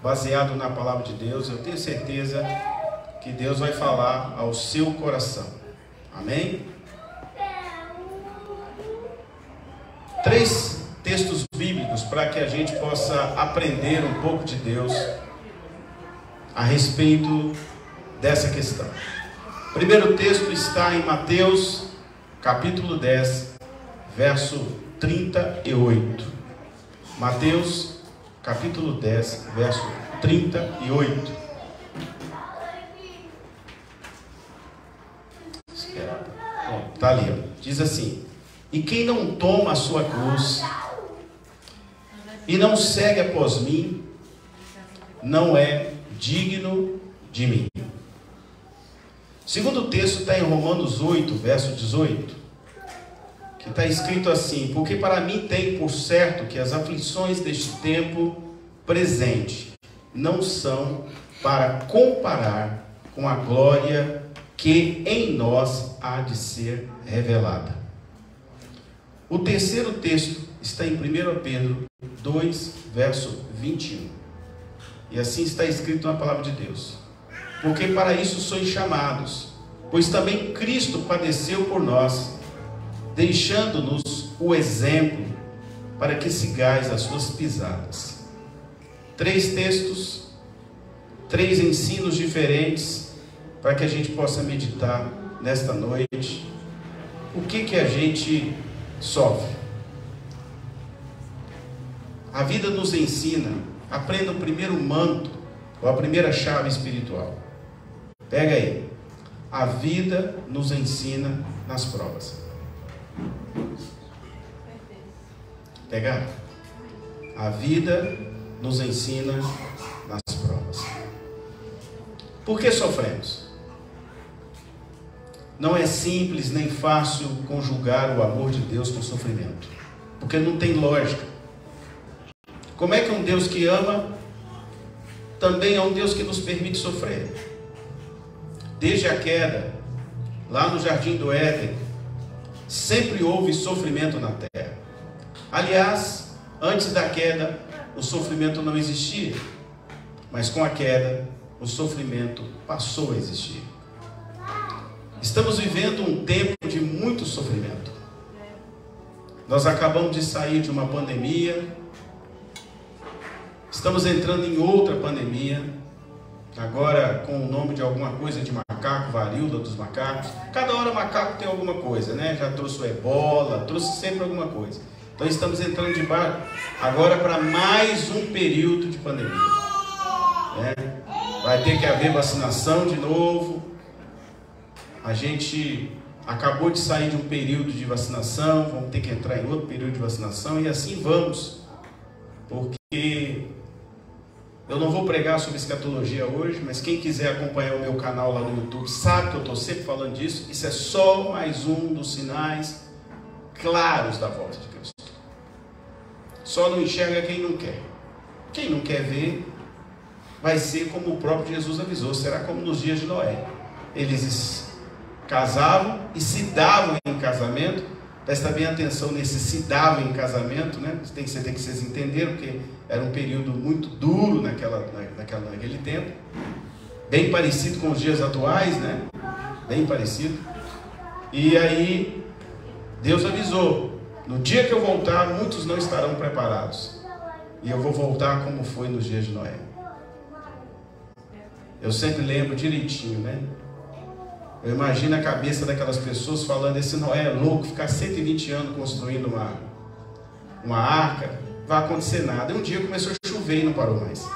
baseado na palavra de Deus. Eu tenho certeza que Deus vai falar ao seu coração. Amém? 3 textos bíblicos para que a gente possa aprender um pouco de Deus a respeito dessa questão. O primeiro texto está em Mateus, capítulo 10, verso 38. Mateus, capítulo 10, verso 38. Bom, tá ali, ó. Diz assim: e quem não toma a sua cruz e não segue após mim, não é digno de mim. O segundo texto está em Romanos 8, verso 18, que está escrito assim: porque para mim tem por certo que as aflições deste tempo presente não são para comparar com a glória que em nós há de ser revelada. O terceiro texto está em 1 Pedro 2, verso 21. E assim está escrito na palavra de Deus: porque para isso sois chamados, pois também Cristo padeceu por nós, deixando-nos o exemplo para que sigais as suas pisadas. 3 textos, 3 ensinos diferentes para que a gente possa meditar nesta noite. O que a gente sofre? A vida nos ensina. Aprenda o primeiro manto, ou a primeira chave espiritual. Pega aí. A vida nos ensina nas provas. Pegar? A vida nos ensina nas provas. Por que sofremos? Não é simples nem fácil conjugar o amor de Deus com o sofrimento, porque não tem lógica. Como é que um Deus que ama também é um Deus que nos permite sofrer? Desde a queda, lá no Jardim do Éden, sempre houve sofrimento na terra. Aliás, antes da queda, o sofrimento não existia, mas com a queda, o sofrimento passou a existir. Estamos vivendo um tempo de muito sofrimento. Nós acabamos de sair de uma pandemia, estamos entrando em outra pandemia, agora com o nome de alguma coisa de macaco, varíola dos macacos. Cada hora macaco tem alguma coisa, né? Já trouxe o ebola, trouxe sempre alguma coisa. Então estamos entrando de bar agora para mais um período de pandemia, né? Vai ter que haver vacinação de novo. A gente acabou de sair de um período de vacinação, vamos ter que entrar em outro período de vacinação, e assim vamos, porque eu não vou pregar sobre escatologia hoje, mas quem quiser acompanhar o meu canal lá no YouTube sabe que eu estou sempre falando disso. Isso é só mais um dos sinais claros da volta de Cristo. Só não enxerga quem não quer. Quem não quer ver vai ser como o próprio Jesus avisou, será como nos dias de Noé. Eles casavam e se davam em casamento. Presta bem atenção nesse se davam em casamento, né? Você tem que vocês entenderam, porque era um período muito duro naquele tempo, bem parecido com os dias atuais, né? Bem parecido. E aí Deus avisou: no dia que eu voltar, muitos não estarão preparados, e eu vou voltar como foi nos dias de Noé. Eu sempre lembro direitinho, né? Eu imagino a cabeça daquelas pessoas falando: esse Noé é louco, ficar 120 anos construindo uma arca, não vai acontecer nada. E um dia começou a chover e não parou mais.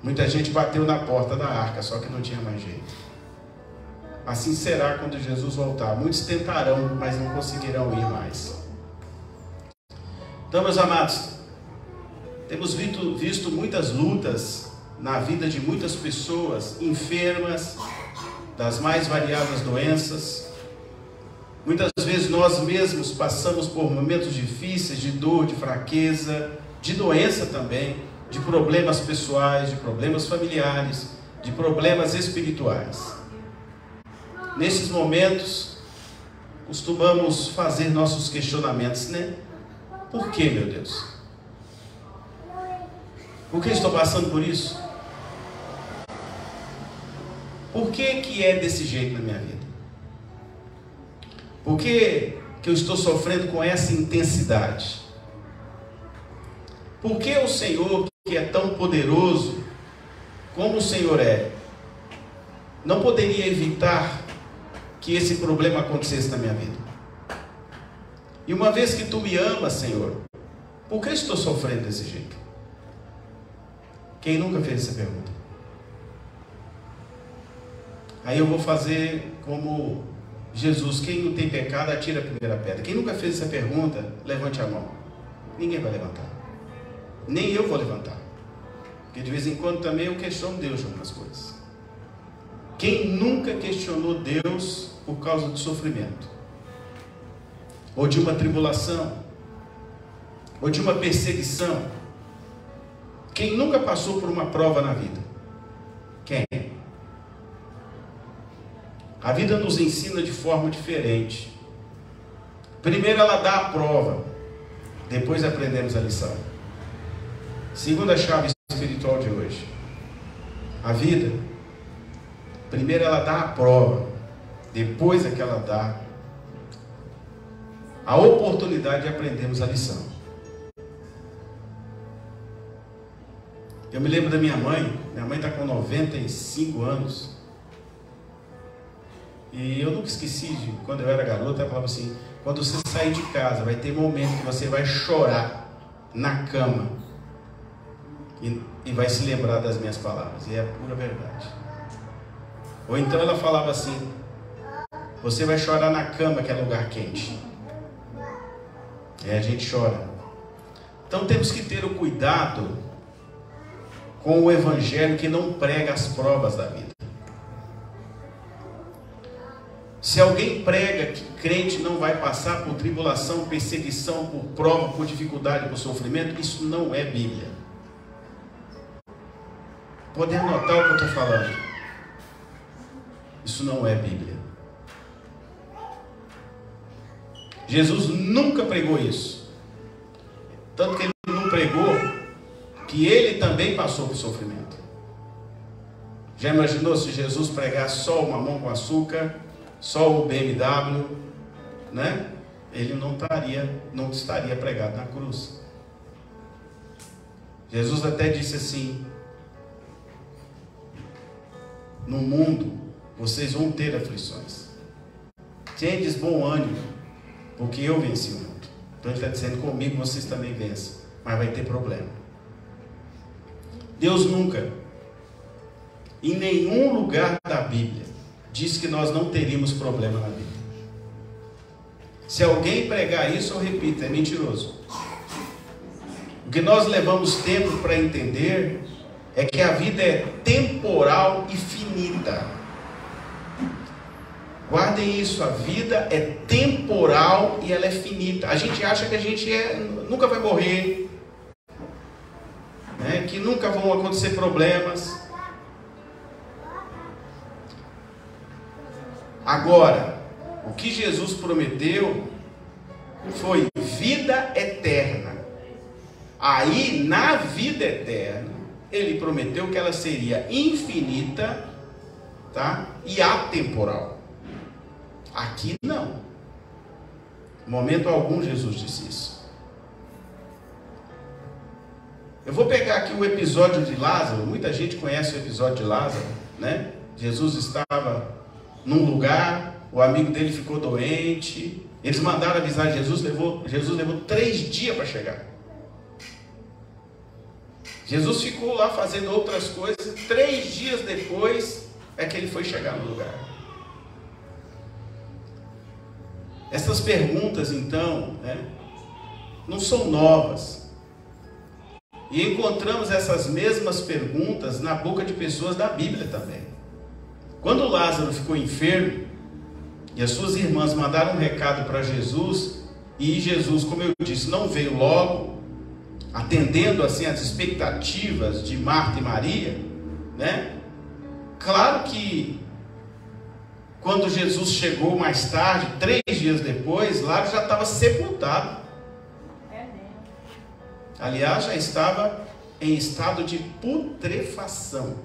Muita gente bateu na porta da arca, só que não tinha mais jeito. Assim será quando Jesus voltar. Muitos tentarão, mas não conseguirão ir mais. Então, meus amados, temos visto muitas lutas na vida de muitas pessoas enfermas, das mais variadas doenças. Muitas vezes nós mesmos passamos por momentos difíceis, de dor, de fraqueza, de doença também, de problemas pessoais, de problemas familiares, de problemas espirituais. Nesses momentos, costumamos fazer nossos questionamentos, né? Por que, meu Deus? Por que estou passando por isso? Por que é desse jeito na minha vida? Por que eu estou sofrendo com essa intensidade? Por que o Senhor, que é tão poderoso como o Senhor é, não poderia evitar que esse problema acontecesse na minha vida? E uma vez que tu me amas, Senhor, por que estou sofrendo desse jeito? Quem nunca fez essa pergunta? Aí eu vou fazer como Jesus: quem não tem pecado, atira a primeira pedra. Quem nunca fez essa pergunta, levante a mão. Ninguém vai levantar. Nem eu vou levantar. Porque de vez em quando também eu questiono Deus de algumas coisas. Quem nunca questionou Deus por causa do sofrimento? Ou de uma tribulação? Ou de uma perseguição? Quem nunca passou por uma prova na vida? Quem? A vida nos ensina de forma diferente. Primeiro ela dá a prova, depois aprendemos a lição. Segunda chave espiritual de hoje. A vida, primeiro ela dá a prova, depois é que ela dá a oportunidade de aprendermos a lição. Eu me lembro da minha mãe está com 95 anos. E eu nunca esqueci de quando eu era garota, ela falava assim: quando você sair de casa, vai ter momento que você vai chorar na cama e vai se lembrar das minhas palavras. E é a pura verdade. Ou então ela falava assim: você vai chorar na cama, que é lugar quente. A gente chora. Então temos que ter o cuidado com o evangelho que não prega as provas da vida. Se alguém prega que crente não vai passar por tribulação, perseguição, por prova, por dificuldade, por sofrimento, isso não é Bíblia. Pode anotar o que eu estou falando. Isso não é Bíblia. Jesus nunca pregou isso. Tanto que ele não pregou que ele também passou por sofrimento. Já imaginou se Jesus pregasse só o mamão com açúcar, só o BMW, né? Ele não estaria pregado na cruz. Jesus até disse assim: no mundo vocês vão ter aflições. Tendes bom ânimo, porque eu venci o mundo. Então ele está dizendo: comigo vocês também vencem, mas vai ter problema. Deus nunca, em nenhum lugar da Bíblia, diz que nós não teríamos problema na vida. Se alguém pregar isso, eu repito, é mentiroso. O que nós levamos tempo para entender é que a vida é temporal e finita. Guardem isso, a vida é temporal e ela é finita. A gente acha que a gente nunca vai morrer, né? Que nunca vão acontecer problemas. Agora, o que Jesus prometeu foi vida eterna. Aí, na vida eterna, ele prometeu que ela seria infinita, tá? E atemporal. Aqui não. Em momento algum Jesus disse isso. Eu vou pegar aqui o episódio de Lázaro. Muita gente conhece o episódio de Lázaro, né? Jesus estava num lugar, o amigo dele ficou doente, eles mandaram avisar Jesus levou 3 dias para chegar. Jesus ficou lá fazendo outras coisas, 3 dias depois é que ele foi chegar no lugar. Essas perguntas, então, né, não são novas. E encontramos essas mesmas perguntas na boca de pessoas da Bíblia também. Quando Lázaro ficou enfermo, e as suas irmãs mandaram um recado para Jesus, e Jesus, como eu disse, não veio logo, atendendo assim as expectativas de Marta e Maria, né? Claro que quando Jesus chegou mais tarde, 3 dias depois, Lázaro já estava sepultado. Aliás, já estava em estado de putrefação.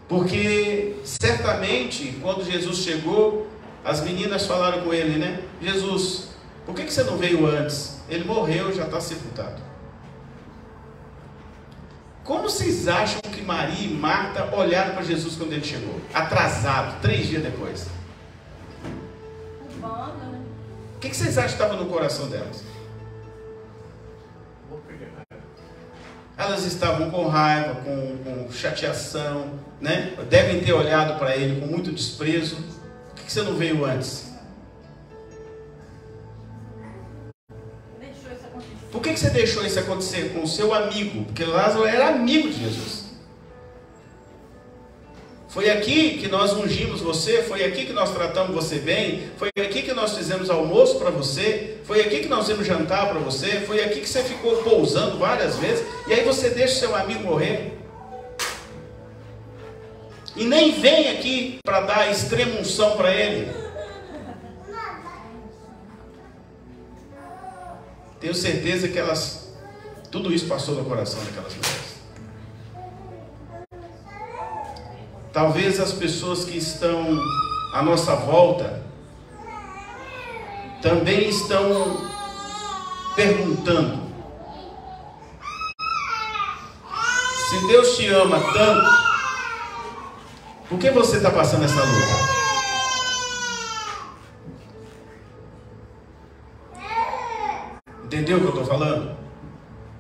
Porque certamente, quando Jesus chegou, as meninas falaram com ele, né? Jesus, por que você não veio antes? Ele morreu, já está sepultado. Como vocês acham que Maria e Marta olharam para Jesus quando ele chegou? Atrasado, 3 dias depois. O que vocês acham que estava no coração delas? Elas estavam com raiva, com chateação, né? Devem ter olhado para ele com muito desprezo. Por que você não veio antes? Por que você deixou isso acontecer com o seu amigo? Porque Lázaro era amigo de Jesus. Foi aqui que nós ungimos você, foi aqui que nós tratamos você bem, foi aqui que nós fizemos almoço para você, foi aqui que nós fizemos jantar para você, foi aqui que você ficou pousando várias vezes, e aí você deixa o seu amigo morrer. E nem vem aqui para dar extrema unção para ele. Tenho certeza que tudo isso passou no coração daquelas mulheres. Talvez as pessoas que estão à nossa volta também estão perguntando: se Deus te ama tanto, por que você está passando essa luta? Entendeu o que eu estou falando?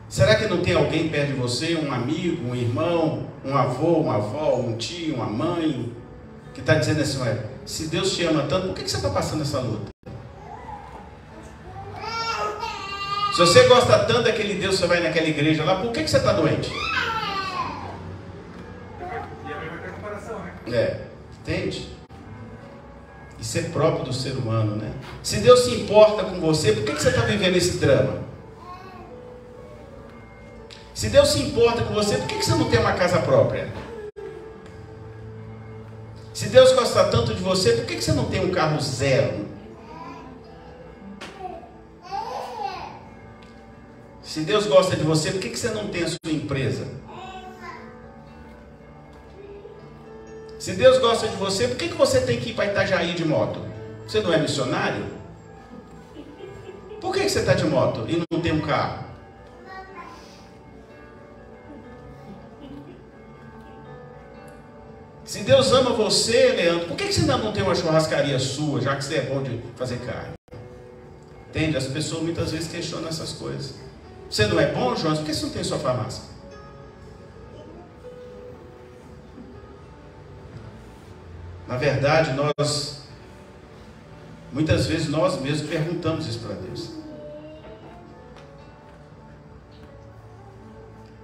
Será que não tem alguém perto de você, um amigo, um irmão, um avô, uma avó, um tio, uma mãe, que está dizendo assim: ué, se Deus te ama tanto, por que você está passando essa luta? Se você gosta tanto daquele Deus, você vai naquela igreja lá, por que você está doente? Entende? Isso é próprio do ser humano, né? Se Deus se importa com você, por que você está vivendo esse drama? Se Deus se importa com você, por que você não tem uma casa própria? Se Deus gosta tanto de você, por que você não tem um carro zero? Se Deus gosta de você, por que você não tem a sua empresa? Se Deus gosta de você, por que você tem que ir para Itajaí de moto? Você não é missionário? Por que você está de moto e não tem um carro? Se Deus ama você, Leandro, por que você ainda não tem uma churrascaria sua, já que você é bom de fazer carne? Entende? As pessoas muitas vezes questionam essas coisas. Você não é bom, Jonas? Por que você não tem sua farmácia? Na verdade, muitas vezes nós mesmos perguntamos isso para Deus.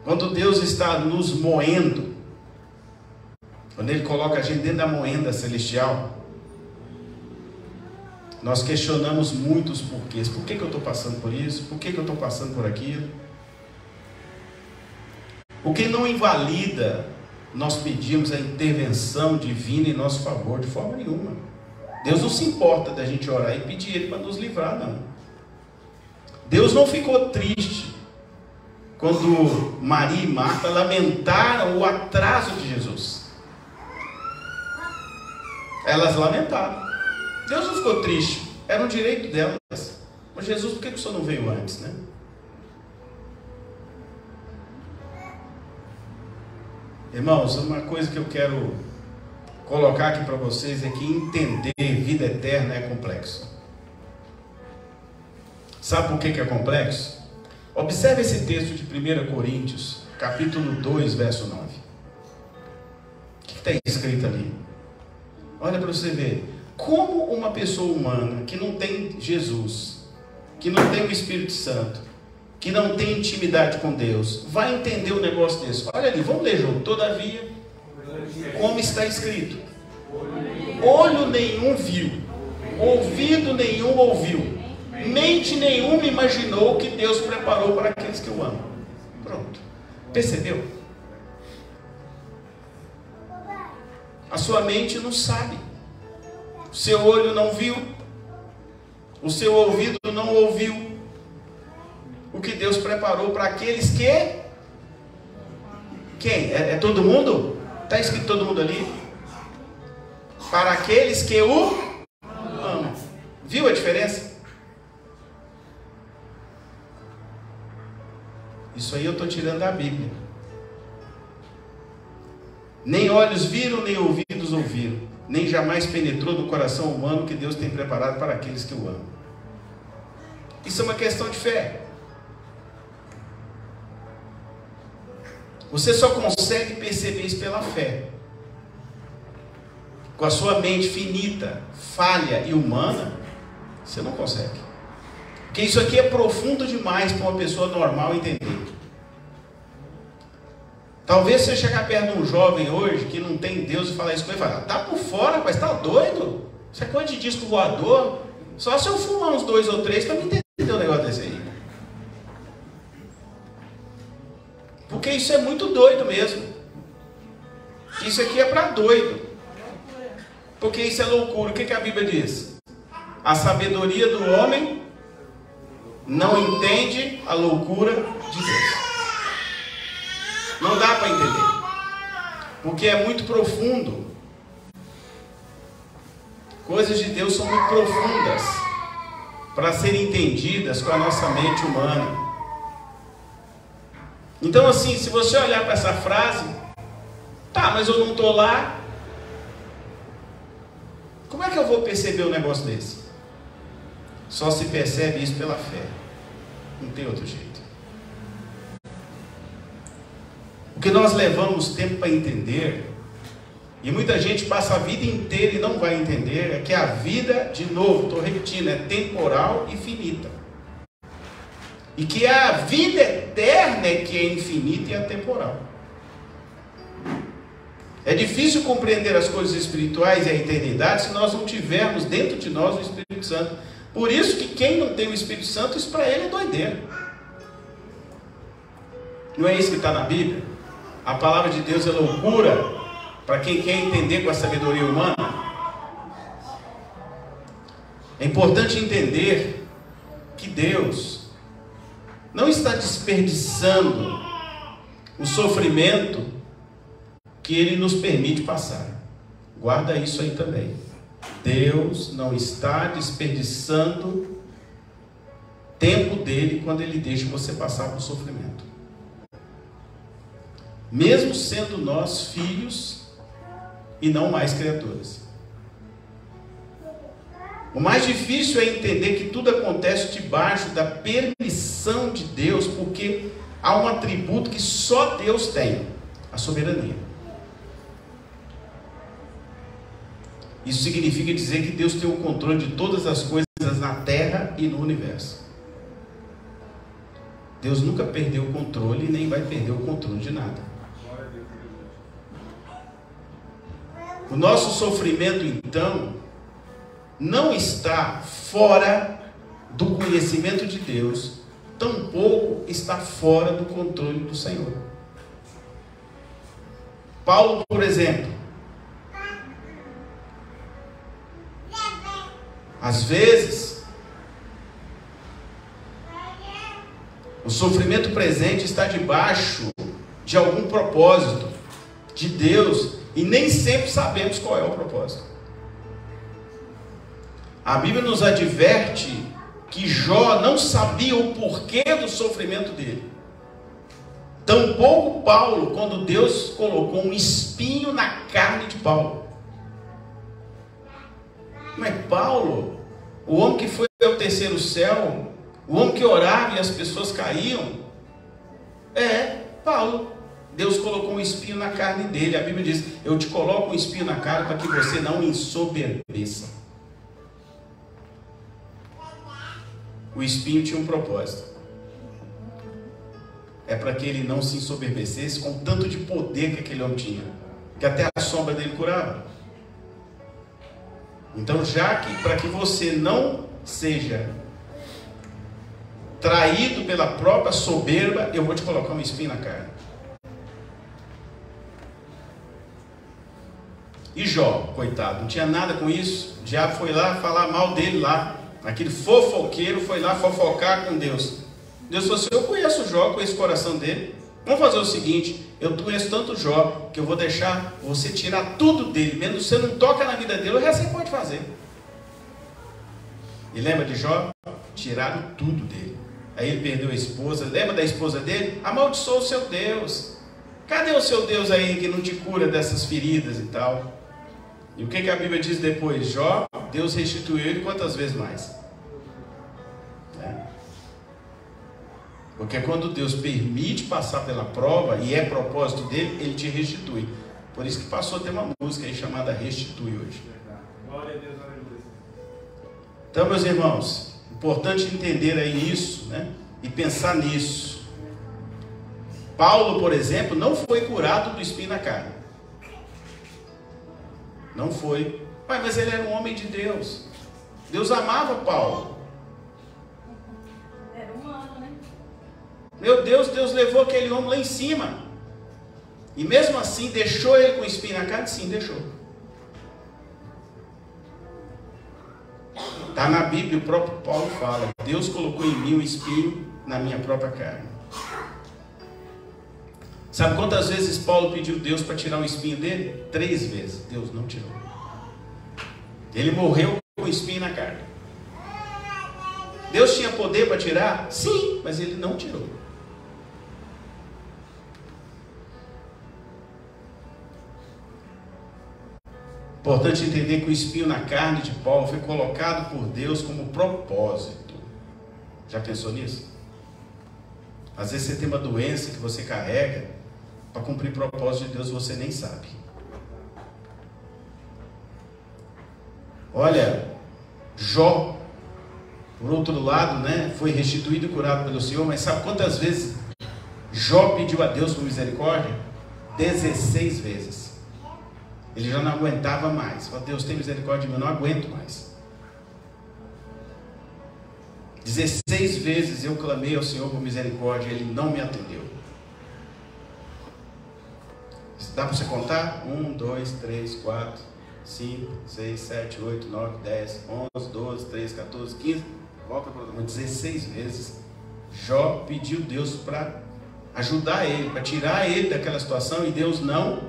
Quando Deus está nos moendo, quando Ele coloca a gente dentro da moenda celestial, nós questionamos muitos porquês. Por que eu estou passando por isso? Por que eu estou passando por aquilo? O que não invalida nós pedimos a intervenção divina em nosso favor de forma nenhuma. Deus não se importa da gente orar e pedir Ele para nos livrar, não. Deus não ficou triste quando Maria e Marta lamentaram o atraso de Jesus. Elas lamentaram. Deus não ficou triste, era um direito delas. Mas Jesus, por que o Senhor não veio antes, né? Irmãos, uma coisa que eu quero colocar aqui para vocês é que entender vida eterna é complexo. Sabe por que é complexo? Observe esse texto de 1 Coríntios, capítulo 2, verso 9. O que está escrito ali? Olha para você ver. Como uma pessoa humana que não tem Jesus, que não tem o Espírito Santo, que não tem intimidade com Deus, vai entender um negócio desse? Olha ali, vamos ler junto. Todavia, como está escrito: olho nenhum viu, ouvido nenhum ouviu, mente nenhuma imaginou o que Deus preparou para aqueles que o amam. Pronto. Percebeu? A sua mente não sabe. O seu olho não viu. O seu ouvido não ouviu. o que Deus preparou para aqueles que... Quem? É todo mundo? Está escrito todo mundo ali? Para aqueles que o amam. Viu a diferença? Isso aí eu estou tirando da Bíblia. Nem olhos viram, nem ouvidos ouviram, nem jamais penetrou no coração humano que Deus tem preparado para aqueles que o amam. Isso é uma questão de fé. Você só consegue perceber isso pela fé. Com a sua mente finita, falha e humana, você não consegue. Porque isso aqui é profundo demais para uma pessoa normal entender. Talvez você chegar perto de um jovem hoje que não tem Deus e falar isso com ele, falar, tá por fora, mas tá doido? Isso é coisa de disco voador? Só se eu fumar uns 2 ou 3 para me entender um negócio desse aí. Porque isso é muito doido mesmo. Isso aqui é para doido. Porque isso é loucura. O que a Bíblia diz? A sabedoria do homem não entende a loucura de Deus. Não dá para entender. Porque é muito profundo. Coisas de Deus são muito profundas para serem entendidas com a nossa mente humana. Então assim, se você olhar para essa frase, tá, mas eu não estou lá, como é que eu vou perceber um negócio desse? Só se percebe isso pela fé. Não tem outro jeito. O que nós levamos tempo para entender, e muita gente passa a vida inteira e não vai entender, é que a vida, de novo, estou repetindo, é temporal e finita. E que a vida eterna é que é infinita e atemporal. É difícil compreender as coisas espirituais e a eternidade se nós não tivermos dentro de nós o Espírito Santo. Por isso que quem não tem o Espírito Santo, isso para ele é doideira. Não é isso que está na Bíblia? A palavra de Deus é loucura para quem quer entender com a sabedoria humana. É importante entender que Deus não está desperdiçando o sofrimento que Ele nos permite passar. Guarda isso aí também. Deus não está desperdiçando tempo dele quando Ele deixa você passar por sofrimento. Mesmo sendo nós filhos e não mais criaturas. O mais difícil é entender que tudo acontece debaixo da permissão de Deus, porque há um atributo que só Deus tem, a soberania. Isso significa dizer que Deus tem o controle de todas as coisas na terra e no universo. Deus nunca perdeu o controle e nem vai perder o controle de nada. O nosso sofrimento, então, não está fora do conhecimento de Deus, tampouco está fora do controle do Senhor. Paulo, por exemplo, às vezes, o sofrimento presente está debaixo de algum propósito de Deus e nem sempre sabemos qual é o propósito. A Bíblia nos adverte que Jó não sabia o porquê do sofrimento dele. Tampouco Paulo, quando Deus colocou um espinho na carne de Paulo. Mas Paulo, o homem que foi ao terceiro céu, o homem que orava e as pessoas caíam, Paulo. Deus colocou um espinho na carne dele. A Bíblia diz, eu te coloco um espinho na carne para que você não ensoberbeça. O espinho tinha um propósito. É para que ele não se ensoberbecesse com tanto de poder que aquele homem tinha, que até a sombra dele curava. Então, já que, para que você não seja traído pela própria soberba, eu vou te colocar um espinho na carne. E Jó, coitado, não tinha nada com isso. O diabo foi lá falar mal dele lá. Aquele fofoqueiro foi lá fofocar com Deus. Deus falou assim: eu conheço Jó, conheço o coração dele. Vamos fazer o seguinte: eu conheço tanto Jó que eu vou deixar você tirar tudo dele, mesmo você não toca na vida dele, o resto você pode fazer. E lembra de Jó? Tiraram tudo dele. Aí ele perdeu a esposa. Lembra da esposa dele? Amaldiçoou o seu Deus. Cadê o seu Deus aí que não te cura dessas feridas e tal? E o que a Bíblia diz depois? Jó, Deus restituiu ele quantas vezes mais? Porque quando Deus permite passar pela prova, e é propósito dele, ele te restitui. Por isso que passou a ter uma música aí chamada Restitui hoje. Glória a Deus, aleluia. Então, meus irmãos, importante entender aí isso, né? E pensar nisso. Paulo, por exemplo, não foi curado do espinho na carne. Não foi. Mas ele era um homem de Deus. Deus amava Paulo. Era humano, né? Meu Deus, Deus levou aquele homem lá em cima. E mesmo assim, deixou ele com espinho na carne? Sim, deixou. Está na Bíblia, o próprio Paulo fala: Deus colocou em mim um espinho na minha própria carne. Sabe quantas vezes Paulo pediu Deus para tirar o espinho dele? 3 vezes. Deus não tirou. Ele morreu com o espinho na carne. Deus tinha poder para tirar? Sim, mas ele não tirou. Importante entender que o espinho na carne de Paulo foi colocado por Deus como propósito. Já pensou nisso? Às vezes você tem uma doença que você carrega para cumprir o propósito de Deus, você nem sabe. Olha, Jó, por outro lado, né, foi restituído e curado pelo Senhor, mas sabe quantas vezes Jó pediu a Deus por misericórdia? 16 vezes. Ele já não aguentava mais. Falou: Deus, tem misericórdia de mim, eu não aguento mais. 16 vezes eu clamei ao Senhor por misericórdia, Ele não me atendeu. Dá para você contar? 1, 2, 3, 4, 5, 6, 7, 8, 9, 10, 11, 12, 13, 14, 15. Volta para o 16 vezes. Jó pediu Deus para ajudar ele, para tirar ele daquela situação, e Deus não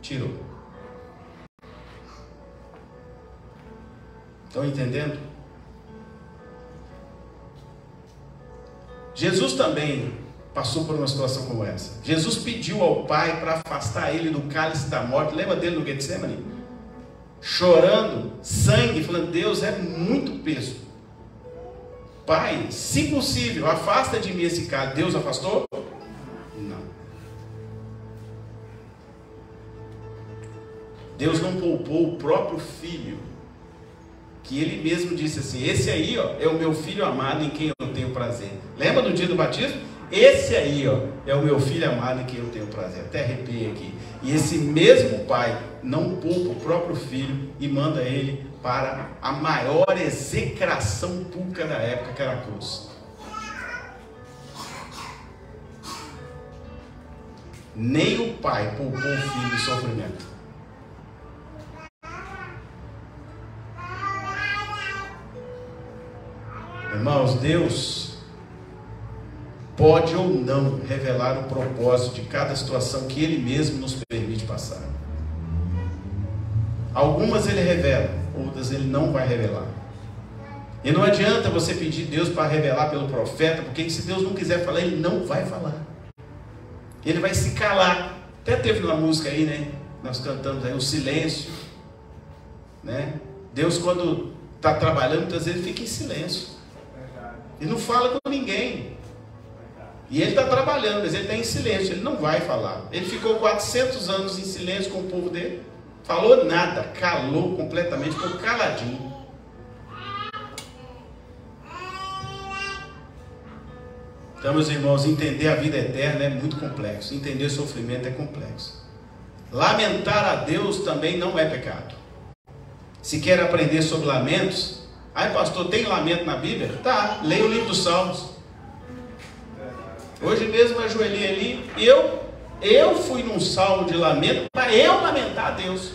tirou. Estão entendendo? Jesus também passou por uma situação como essa. Jesus pediu ao Pai para afastar ele do cálice da morte. Lembra dele no Getsemane? Chorando, sangue, falando: Deus, é muito peso. Pai, se possível, afasta de mim esse cálice. Deus afastou? Não. Deus não poupou o próprio filho, que ele mesmo disse assim: esse aí, ó, é o meu filho amado em quem eu tenho prazer. Lembra do dia do batismo? Esse aí, ó, é o meu filho amado em quem eu tenho prazer. Até arrepiei aqui. E esse mesmo pai não poupa o próprio filho e manda ele para a maior execração pública da época, que era a cruz. Nem o pai poupou o filho de sofrimento. Irmãos, Deus pode ou não revelar o propósito de cada situação que Ele mesmo nos permite passar. Algumas Ele revela, outras Ele não vai revelar. E não adianta você pedir Deus para revelar pelo profeta, porque se Deus não quiser falar, Ele não vai falar. Ele vai se calar. Até teve uma música aí, né? Nós cantamos aí o silêncio, né? Deus, quando está trabalhando, muitas vezes fica em silêncio. Ele não fala com ninguém. E ele está trabalhando, mas ele está em silêncio, ele não vai falar. Ele ficou 400 anos em silêncio com o povo dele, falou nada, calou completamente, ficou caladinho. Então, meus irmãos, entender a vida eterna é muito complexo, entender sofrimento é complexo. Lamentar a Deus também não é pecado. Se quer aprender sobre lamentos, pastor, tem lamento na Bíblia? Tá, leia o livro dos Salmos. Hoje mesmo eu ajoelhei ali e eu fui num salmo de lamento para eu lamentar a Deus.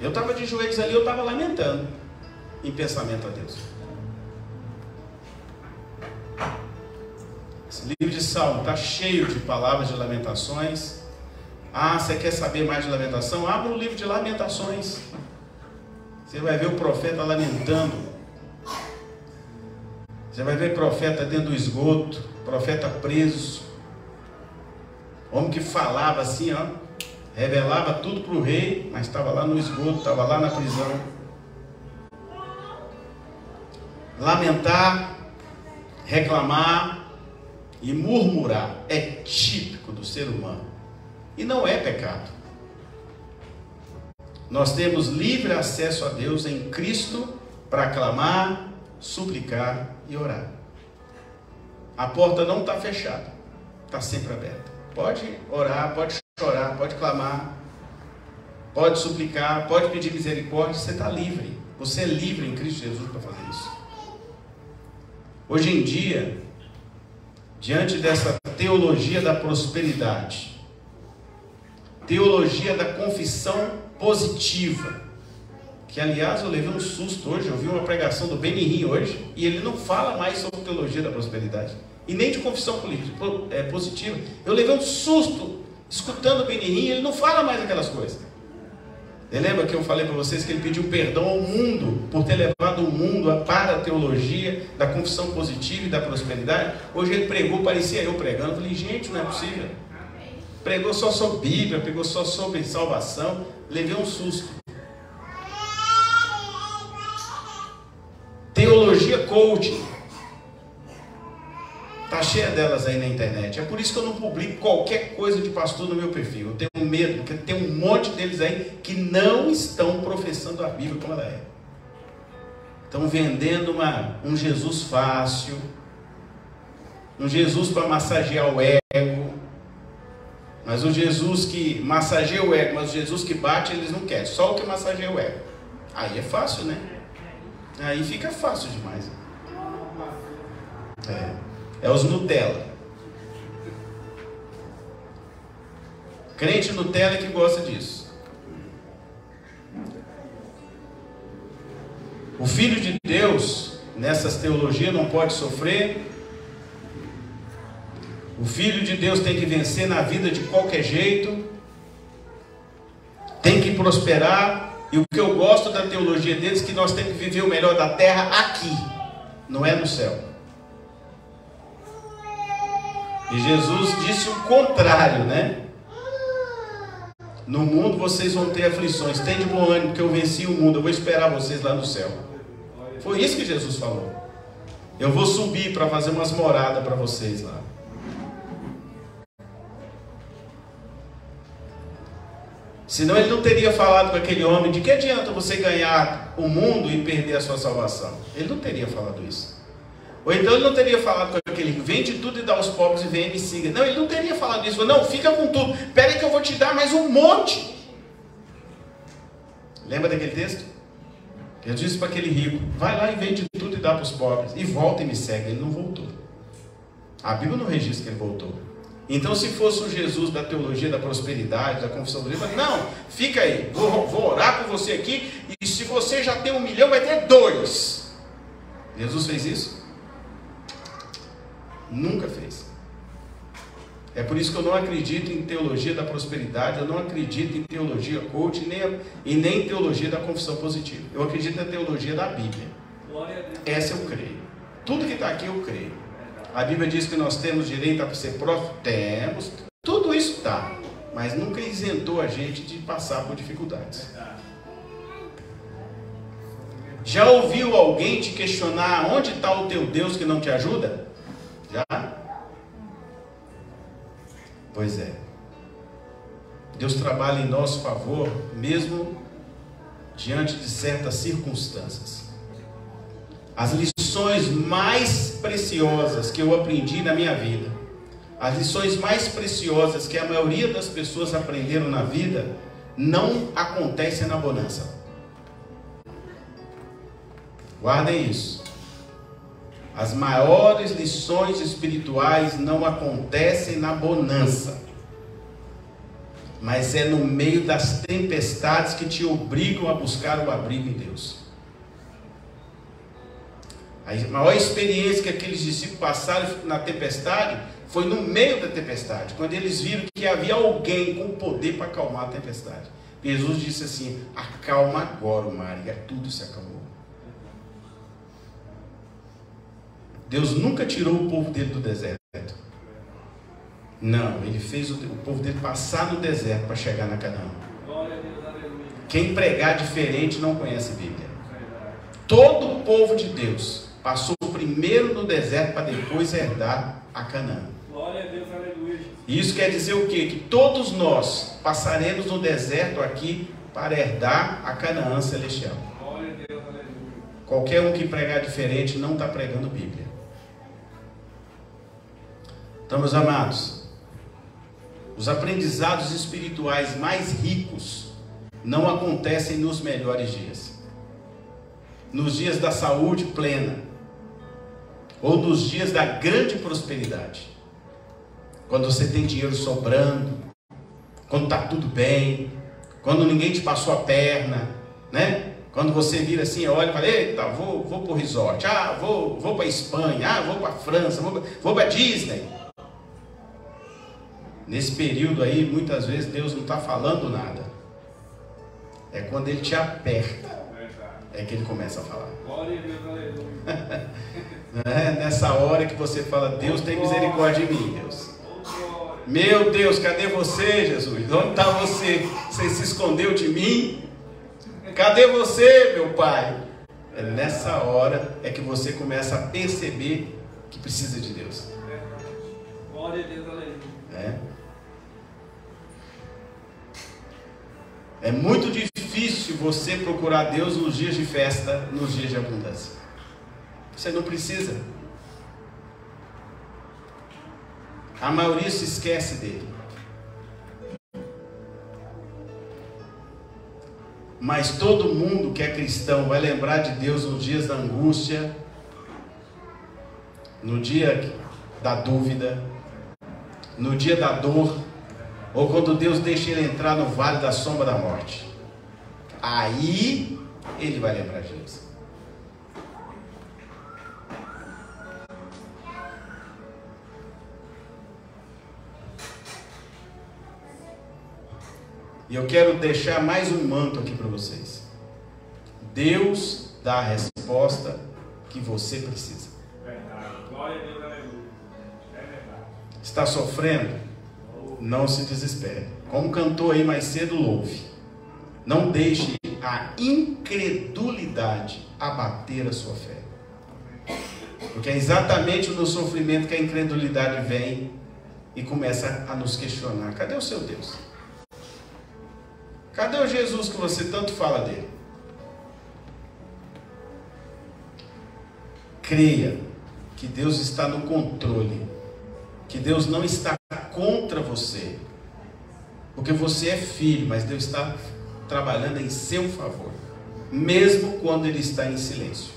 Eu estava de joelhos ali, eu estava lamentando em pensamento a Deus. Esse livro de Salmo está cheio de palavras de lamentações. Ah, você quer saber mais de lamentação? Abra o livro de Lamentações. Você vai ver o profeta lamentando. Você vai ver profeta dentro do esgoto, profeta preso. Homem que falava assim, ó, revelava tudo para o rei, mas estava lá no esgoto, estava lá na prisão. Lamentar, reclamar e murmurar é típico do ser humano. E não é pecado. Nós temos livre acesso a Deus em Cristo para clamar, suplicar e orar. A porta não está fechada, está sempre aberta. Pode orar, pode chorar, pode clamar, pode suplicar, pode pedir misericórdia, você está livre. Você é livre em Cristo Jesus para fazer isso. Hoje em dia, diante dessa teologia da prosperidade, teologia da confissão positiva, que aliás eu levei um susto hoje, eu vi uma pregação do Benihim hoje, e ele não fala mais sobre teologia da prosperidade, e nem de confissão positiva. Eu levei um susto escutando o Benihim, ele não fala mais aquelas coisas. Você lembra que eu falei para vocês que ele pediu perdão ao mundo, por ter levado o mundo para a teologia da confissão positiva e da prosperidade? Hoje ele pregou, parecia eu pregando, eu falei, gente, não é possível. Pregou só sobre Bíblia, pregou só sobre salvação, levei um susto. Teologia coaching, está cheia delas aí na internet. É por isso que eu não publico qualquer coisa de pastor no meu perfil. Eu tenho medo, porque tem um monte deles aí que não estão professando a Bíblia como ela é. Estão vendendo um Jesus fácil, um Jesus para massagear o ego. Mas o Jesus que massageia o ego, mas o Jesus que bate, eles não querem. Só o que massageia o ego. Aí é fácil, né? Aí fica fácil demais. É os Nutella. Crente Nutella que gosta disso. O Filho de Deus, nessas teologias, não pode sofrer. O Filho de Deus tem que vencer na vida de qualquer jeito. Tem que prosperar. E o que eu gosto da teologia deles é que nós temos que viver o melhor da terra aqui, não é no céu. E Jesus disse o contrário, né? No mundo vocês vão ter aflições. Tem de bom ânimo, porque eu venci o mundo. Eu vou esperar vocês lá no céu. Foi isso que Jesus falou. Eu vou subir para fazer umas moradas para vocês lá. Senão ele não teria falado com aquele homem, de que adianta você ganhar o mundo e perder a sua salvação? Ele não teria falado isso. Ou então ele não teria falado com aquele, vende tudo e dá aos pobres e vem e me siga. Não, ele não teria falado isso. Não, fica com tudo. Espera aí que eu vou te dar mais um monte. Lembra daquele texto? Eu disse para aquele rico, vai lá e vende tudo e dá para os pobres. E volta e me segue. Ele não voltou. A Bíblia não registra que ele voltou. Então, se fosse o Jesus da teologia da prosperidade, da confissão do livro, não, fica aí, vou orar por você aqui, e se você já tem 1 milhão, vai ter 2. Jesus fez isso? Nunca fez. É por isso que eu não acredito em teologia da prosperidade, eu não acredito em teologia coach, e nem em teologia da confissão positiva. Eu acredito na teologia da Bíblia. Essa eu creio. Tudo que está aqui eu creio. A Bíblia diz que nós temos direito a ser prófugos. Temos. Tudo isso está. Mas nunca isentou a gente de passar por dificuldades. Já ouviu alguém te questionar onde está o teu Deus que não te ajuda? Já? Pois é. Deus trabalha em nosso favor, mesmo diante de certas circunstâncias. As lições mais preciosas que eu aprendi na minha vida, as lições mais preciosas que a maioria das pessoas aprenderam na vida, não acontecem na bonança. Guardem isso. As maiores lições espirituais não acontecem na bonança, mas é no meio das tempestades que te obrigam a buscar o abrigo em Deus. A maior experiência que aqueles discípulos passaram na tempestade foi no meio da tempestade, quando eles viram que havia alguém com poder para acalmar a tempestade. Jesus disse assim: acalma agora o mar, e tudo se acalmou. Deus nunca tirou o povo dele do deserto. Não, ele fez o povo dele passar no deserto para chegar na Canaã. Quem pregar diferente não conhece a Bíblia. Todo o povo de Deus passou primeiro no deserto para depois herdar a Canaã. Glória a Deus, aleluia. Isso quer dizer o quê? Que todos nós passaremos no deserto aqui para herdar a Canaã celestial. Glória a Deus, aleluia. Qualquer um que pregar diferente não está pregando Bíblia. Então, meus amados, os aprendizados espirituais mais ricos não acontecem nos melhores dias. Nos dias da saúde plena, ou nos dias da grande prosperidade, quando você tem dinheiro sobrando, quando está tudo bem, quando ninguém te passou a perna, né? Quando você vira assim, olha e fala: eita, vou para o resort, vou para a Espanha, vou para a França, vou para a Disney. Nesse período aí, muitas vezes Deus não está falando nada. É quando Ele te aperta, é que Ele começa a falar. Glória a Deus, aleluia. É nessa hora que você fala: Deus tem misericórdia de mim, Deus. Meu Deus, cadê você, Jesus? Onde está você? Você se escondeu de mim? Cadê você, meu Pai? É nessa hora é que você começa a perceber que precisa de Deus. Glória a Deus, aleluia. É muito difícil você procurar Deus nos dias de festa, nos dias de abundância. Você não precisa. A maioria se esquece dele. Mas todo mundo que é cristão vai lembrar de Deus nos dias da angústia, no dia da dúvida, no dia da dor, ou quando Deus deixa ele entrar no vale da sombra da morte. Aí ele vai lembrar de Deus. E eu quero deixar mais um manto aqui para vocês. Deus dá a resposta que você precisa. Verdade. Glória a Deus, aleluia. É verdade. Está sofrendo? Não se desespere. Como cantou aí mais cedo, louve. Não deixe a incredulidade abater a sua fé. Porque é exatamente no sofrimento que a incredulidade vem e começa a nos questionar: cadê o seu Deus? Cadê o Jesus que você tanto fala dele? Creia que Deus está no controle, que Deus não está contra você, porque você é filho, mas Deus está trabalhando em seu favor, mesmo quando Ele está em silêncio.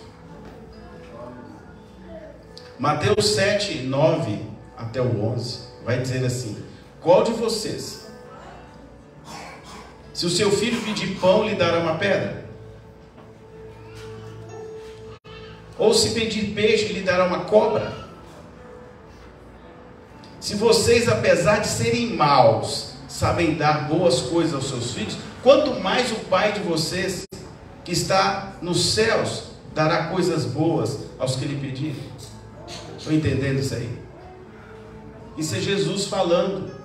Mateus 7, 9 até o 11 vai dizer assim: qual de vocês, se o seu filho pedir pão, lhe dará uma pedra? Ou se pedir peixe, lhe dará uma cobra? Se vocês, apesar de serem maus, sabem dar boas coisas aos seus filhos, quanto mais o Pai de vocês, que está nos céus, dará coisas boas aos que lhe pedirem. Estão entendendo isso aí? Isso é Jesus falando.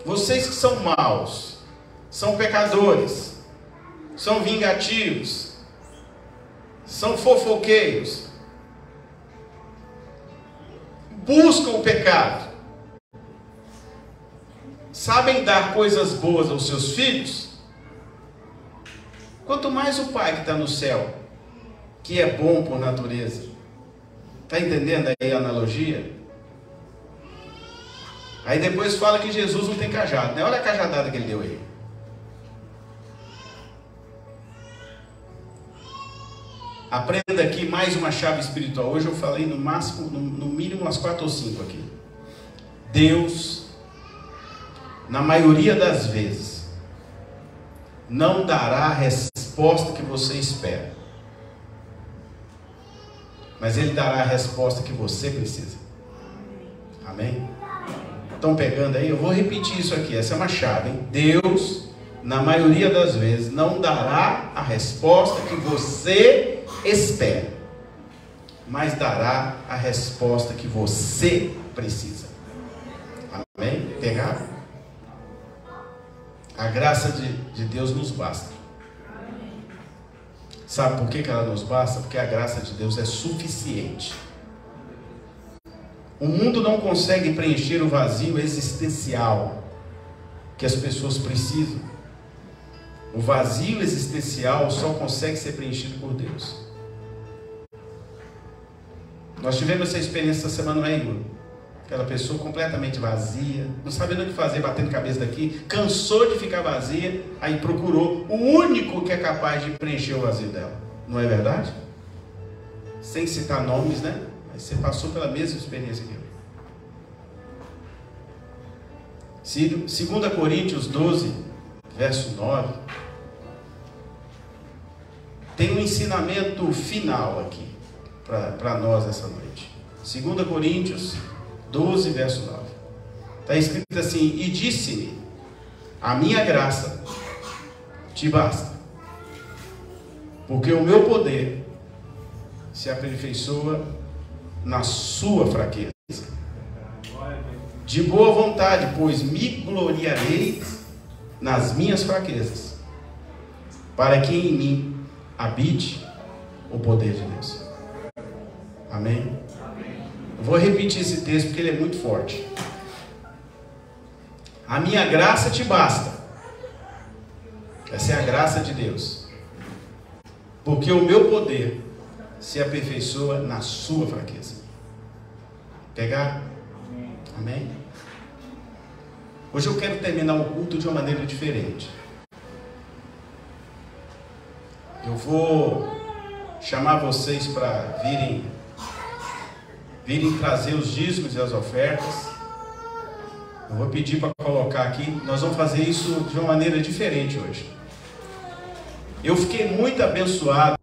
Vocês que são maus, são pecadores, são vingativos, são fofoqueiros, buscam o pecado, sabem dar coisas boas aos seus filhos, quanto mais o Pai que está no céu, que é bom por natureza. Está entendendo aí a analogia? Aí depois fala que Jesus não tem cajado, né? Olha a cajadada que ele deu aí. Aprenda aqui mais uma chave espiritual. Hoje eu falei no máximo, no mínimo umas 4 ou 5 aqui. Deus, na maioria das vezes, não dará a resposta que você espera. mas Ele dará a resposta que você precisa. Amém? Estão pegando aí? Eu vou repetir isso aqui, essa é uma chave, hein? Deus, na maioria das vezes, não dará a resposta que você espera, mas dará a resposta que você precisa. Amém? Pegaram? A graça de Deus nos basta. Sabe por que ela nos basta? Porque a graça de Deus é suficiente. O mundo não consegue preencher o vazio existencial que as pessoas precisam. O vazio existencial só consegue ser preenchido por Deus. Nós tivemos essa experiência essa semana, não é, Igor? Aquela pessoa completamente vazia, não sabendo o que fazer, batendo cabeça daqui, cansou de ficar vazia, aí procurou o único que é capaz de preencher o vazio dela. Não é verdade? Sem citar nomes, né? Mas você passou pela mesma experiência que eu. 2 Coríntios 12, verso 9, tem um ensinamento final aqui para nós essa noite. 2 Coríntios 12, verso 9. Está escrito assim: e disse-me, a minha graça te basta, porque o meu poder se aperfeiçoa na sua fraqueza. De boa vontade, pois me gloriarei nas minhas fraquezas, para que em mim habite o poder de Deus. Amém? Eu vou repetir esse texto porque ele é muito forte. A minha graça te basta. Essa é a graça de Deus. Porque o meu poder se aperfeiçoa na sua fraqueza. Pegar? Amém? Hoje eu quero terminar o culto de uma maneira diferente. Eu vou chamar vocês para virem trazer os dízimos e as ofertas. Eu vou pedir para colocar aqui. Nós vamos fazer isso de uma maneira diferente hoje. Eu fiquei muito abençoado